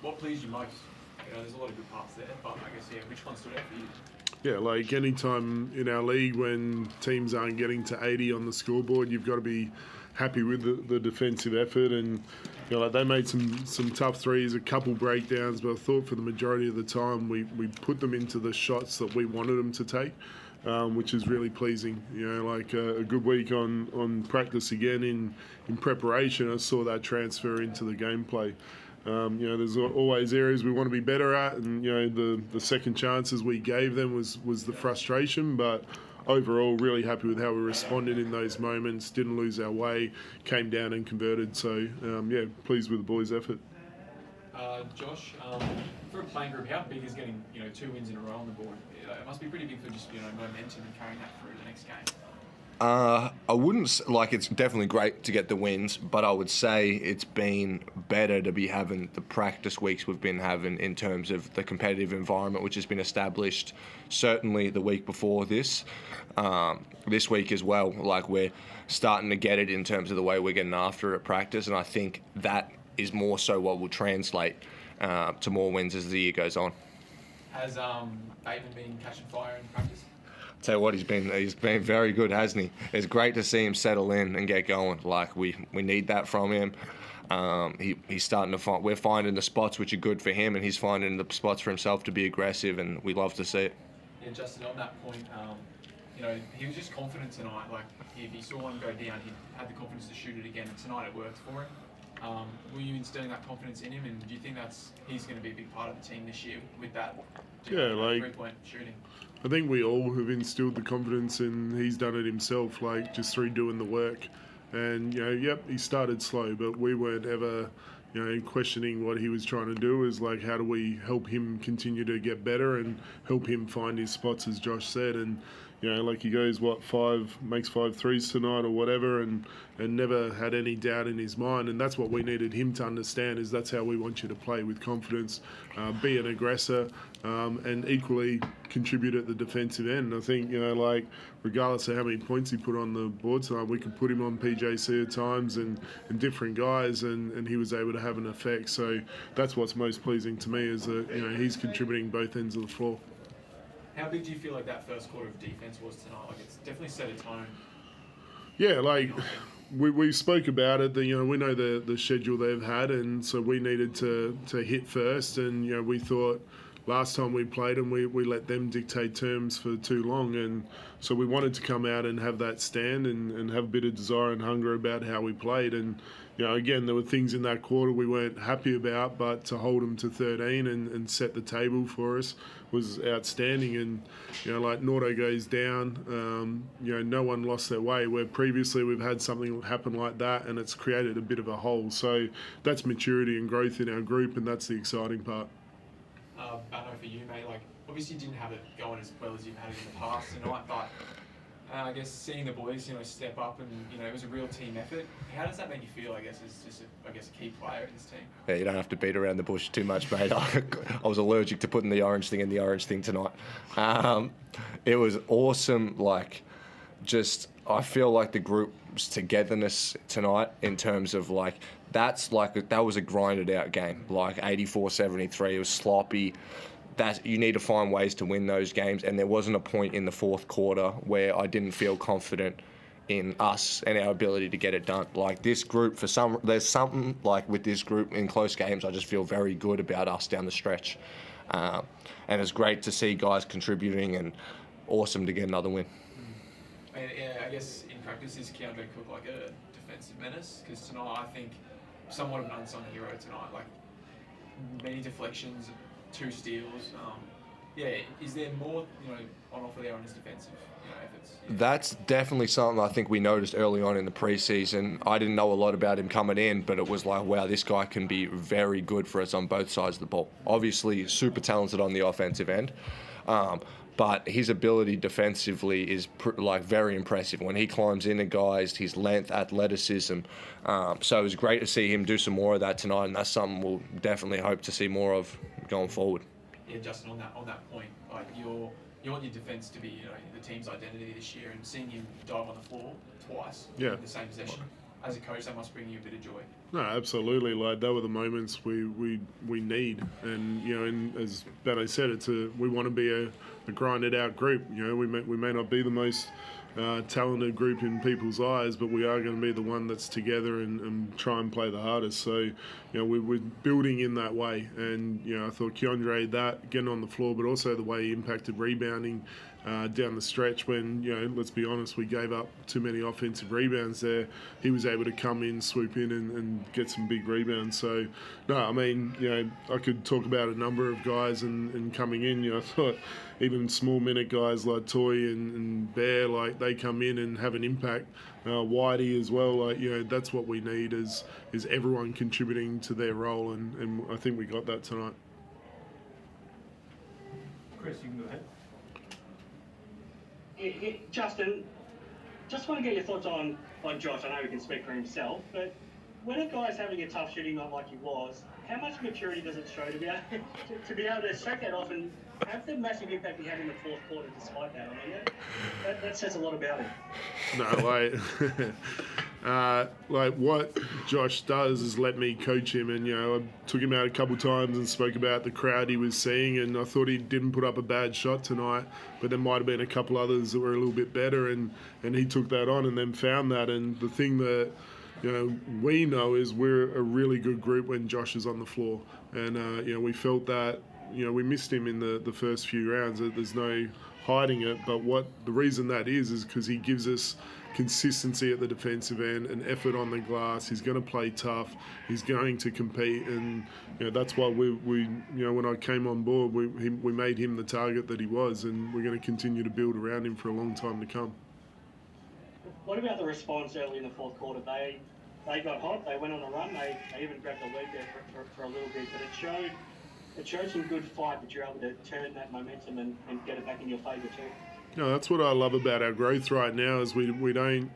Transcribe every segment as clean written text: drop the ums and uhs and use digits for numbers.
what pleased you most? There's a lot of good parts there, but I guess which one stood out for you? Yeah, like any time in our league when teams aren't getting to 80 on the scoreboard, you've got to be happy with the defensive effort. And like they made some tough threes, a couple breakdowns, but I thought for the majority of the time we put them into the shots that we wanted them to take. Which is really pleasing. Like a good week on practice again in preparation. I saw that transfer into the gameplay. There's always areas we want to be better at, and the second chances we gave them was the frustration, but overall really happy with how we responded in those moments, didn't lose our way, came down and converted. So pleased with the boys' effort. Josh, for a playing group, how big is getting 2 wins in a row on the board? It must be pretty big for just momentum and carrying that through the next game. I wouldn't it's definitely great to get the wins, but I would say it's been better to be having the practice weeks we've been having in terms of the competitive environment which has been established. Certainly the week before this week as well. Like we're starting to get it in terms of the way we're getting after it at practice, and I think that is more so what will translate to more wins as the year goes on. Has Bateman been catching fire in practice? Tell you what, he's been very good, hasn't he? It's great to see him settle in and get going. Like we need that from him. He's starting to find. We're finding the spots which are good for him, and he's finding the spots for himself to be aggressive, and we love to see it. Yeah, Justin, on that point, he was just confident tonight. Like if he saw one go down, he had the confidence to shoot it again, and tonight it worked for him. Were you instilling that confidence in him, and do you think he's going to be a big part of the team this year with that? Three-point shooting. I think we all have instilled the confidence, and he's done it himself, like just through doing the work. And he started slow, but we weren't ever, questioning what he was trying to do. Is like, how do we help him continue to get better and help him find his spots, as Josh said. And like he goes, makes 5 threes tonight or whatever, and never had any doubt in his mind. And that's what we needed him to understand, is that's how we want you to play, with confidence, be an aggressor, and equally contribute at the defensive end. I think, like regardless of how many points he put on the board tonight, we could put him on PJC at times and different guys, and he was able to have an effect. So that's what's most pleasing to me, is that he's contributing both ends of the floor. How big do you feel like that first quarter of defense was tonight? Like it's definitely set a tone. Yeah, like we spoke about it. We know the schedule they've had, and so we needed to hit first. And we thought last time we played them, we let them dictate terms for too long, and so we wanted to come out and have that stand and have a bit of desire and hunger about how we played. And again, there were things in that quarter we weren't happy about, but to hold them to 13 and set the table for us was outstanding. And like Nordo goes down, no one lost their way, where previously we've had something happen like that and it's created a bit of a hole. So that's maturity and growth in our group, and that's the exciting part. Bannan, for you, mate, like obviously you didn't have it going as well as you've had it in the past tonight, but I guess seeing the boys, step up, and it was a real team effort. How does that make you feel? I guess as just a key player in this team. Yeah, you don't have to beat around the bush too much, mate. I was allergic to putting the orange thing in the orange thing tonight. It was awesome. Like, I feel like the group's togetherness tonight, in terms of that was a grinded out game. Like 84-73, it was sloppy. That you need to find ways to win those games, and there wasn't a point in the fourth quarter where I didn't feel confident in us and our ability to get it done. Like this group, there's something like with this group in close games, I just feel very good about us down the stretch, and it's great to see guys contributing, and awesome to get another win. I guess in practice, is Keandre Cook like a defensive menace? Because tonight I think somewhat of an unsung hero tonight. Like many deflections, 2 steals. Is there more, on offer there on his defensive, efforts? Yeah. That's definitely something I think we noticed early on in the preseason. I didn't know a lot about him coming in, but it was like, wow, this guy can be very good for us on both sides of the ball. Obviously, super talented on the offensive end, but his ability defensively is very impressive. When he climbs into guys, his length, athleticism. So it was great to see him do some more of that tonight, and that's something we'll definitely hope to see more of going forward. Yeah, Justin, on that point, like you want your defence to be the team's identity this year, and seeing him dive on the floor twice in the same possession. as a coach, that must bring you a bit of joy. No, absolutely. Like, they were the moments we need, and and as Bannan said, we want to be a grinded out group. We may not be the most talented group in people's eyes, but we are going to be the one that's together and try and play the hardest. So, we're building in that way, and I thought Keandre, that getting on the floor, but also the way he impacted rebounding down the stretch when, let's be honest, we gave up too many offensive rebounds there. He was able to come in, swoop in and get some big rebounds. So, no, I mean, I could talk about a number of guys and coming in, I thought even small minute guys like Toy and Bear, like, they come in and have an impact. Whitey as well, like, that's what we need is everyone contributing to their role, and I think we got that tonight. Chris, you can go ahead. Justin, just want to get your thoughts on Josh. I know he can speak for himself, but when a guy's having a tough shooting night like he was, how much maturity does it show to be able to shake that off and have the massive impact he had in the fourth quarter despite that? I mean, that says a lot about him. No, like what Josh does is let me coach him, and I took him out a couple times and spoke about the crowd he was seeing, and I thought he didn't put up a bad shot tonight, but there might have been a couple others that were a little bit better, and he took that on and then found that. And the thing that we know is we're a really good group when Josh is on the floor, and we felt that we missed him in the first few rounds. There's no hiding it, but the reason that is because he gives us consistency at the defensive end and effort on the glass. He's going to play tough. He's going to compete, and that's why we when I came on board, we made him the target that he was, and we're going to continue to build around him for a long time to come. What about the response early in the fourth quarter? They got hot. They went on a run. They even grabbed the lead there for a little bit, but it showed some good fight that you're able to turn that momentum and get it back in your favour too. That's what I love about our growth right now is we don't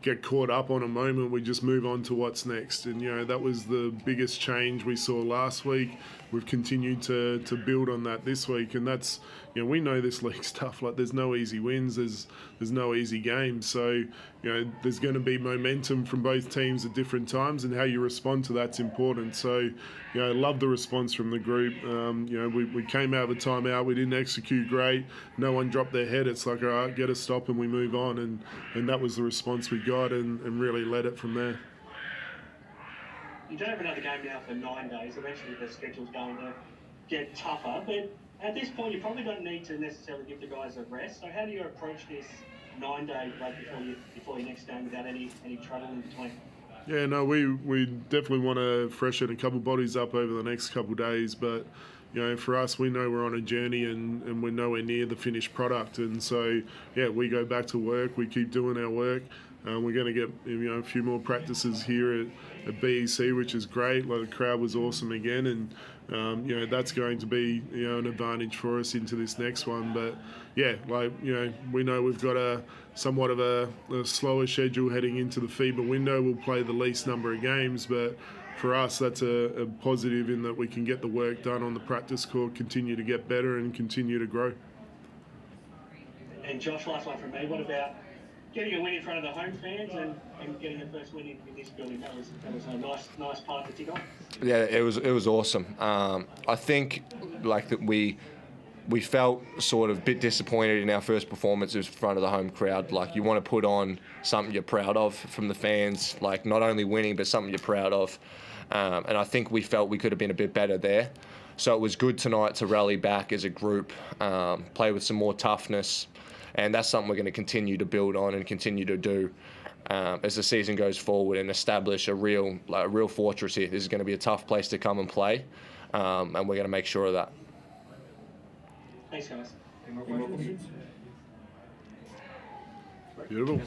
get caught up on a moment. We just move on to what's next. And, that was the biggest change we saw last week. We've continued to build on that this week. And that's, we know this league's tough. Like, there's no easy wins. There's no easy games. So, there's going to be momentum from both teams at different times, and how you respond to that's important. So, I love the response from the group. We came out of a timeout. We didn't execute great. No one dropped their head. It's like, all right, get a stop and we move on. And that was the response we got, and really led it from there. You don't have another game now for 9 days. Eventually the schedule's going to get tougher, but at this point you probably don't need to necessarily give the guys a rest. So how do you approach this 9-day break before your next game without any trouble in between? Yeah, no, we definitely want to freshen a couple bodies up over the next couple days, but for us, we know we're on a journey and we're nowhere near the finished product, and so we go back to work. We keep doing our work. We're going to get a few more practices here at BEC, which is great. Like, the crowd was awesome again, and that's going to be an advantage for us into this next one. But we know we've got a somewhat of a slower schedule heading into the FIBA window. We'll play the least number of games, but for us, that's a positive in that we can get the work done on the practice court, continue to get better, and continue to grow. And Josh, last one from me. What about getting a win in front of the home fans and getting the first win in this building? That was a nice part to tick off. Yeah, it was awesome. I think that we felt sort of a bit disappointed in our first performances in front of the home crowd. Like, you want to put on something you're proud of from the fans, like not only winning but something you're proud of. And I think we felt we could have been a bit better there. So it was good tonight to rally back as a group, play with some more toughness. And that's something we're going to continue to build on and continue to do as the season goes forward, and establish a real fortress here. This is going to be a tough place to come and play, and we're going to make sure of that. Thanks, guys. Any more questions? Beautiful.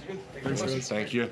Thank you.